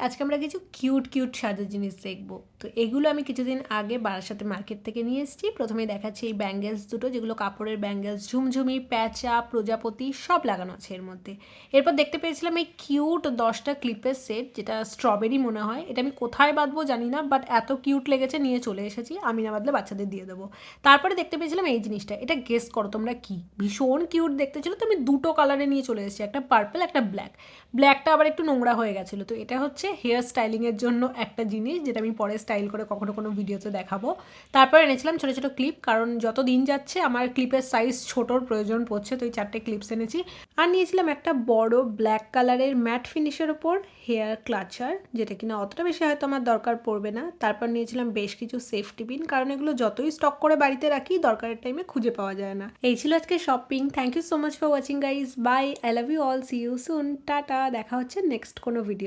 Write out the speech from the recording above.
আজকে আমরা কিছু কিউট কিউট সাজার জিনিস দেখবো। তো এগুলো আমি কিছুদিন আগে বারাসাতে মার্কেট থেকে নিয়ে এসেছি। প্রথমে দেখাচ্ছি এই ব্যাঙ্গেলস দুটো, যেগুলো কাপড়ের ব্যাঙ্গেলস, ঝুমঝুমি, প্যাঁচা, প্রজাপতি সব লাগানো আছে এর মধ্যে। এরপর দেখতে পেয়েছিলাম এই কিউট 10টা ক্লিপের সেট, যেটা স্ট্রবেরি মনে হয়। এটা আমি কোথায় বাঁধবো জানি না, বাট এত কিউট লেগেছে নিয়ে চলে এসেছি। আমি না বাঁধলে বাচ্চাদের দিয়ে দেবো। তারপরে দেখতে পেয়েছিলাম এই জিনিসটা, এটা গেস করো তোমরা কি। ভীষণ কিউট দেখতে ছিল, তো আমি দুটো কালারে নিয়ে চলে এসেছি, একটা পার্পল একটা ব্ল্যাক। ব্ল্যাকটা আবার একটু নোংরা হয়ে গেছিলো। তো এটা হচ্ছে হেয়ার স্টাইলিংয়ের জন্য একটা জিনিস, যেটা আমি পরে স্টাইল করে কখনো কোনো ভিডিওতে দেখাবো। তারপর এনেছিলাম ছোটো ছোটো ক্লিপ, কারণ যত দিন যাচ্ছে আমার ক্লিপের সাইজ ছোটোর প্রয়োজন পড়ছে, তো এই 4টে ক্লিপস এনেছি। আর নিয়েছিলাম একটা বড় ব্ল্যাক কালারের ম্যাট ফিনিশের ওপর হেয়ার ক্লাচার, যেটা কিনা অতটা বেশি হয়তো আমার দরকার পড়বে না। তারপর নিয়েছিলাম বেশ কিছু সেফটি পিন, কারণ এগুলো যতই স্টক করে বাড়িতে রাখি দরকারের টাইমে খুঁজে পাওয়া যায় না। এই ছিল আজকে shopping. Thank you so much for watching guys. Bye, I love you all, see you soon, tata. দেখা হচ্ছে নেক্সট কোনো ভিডিও।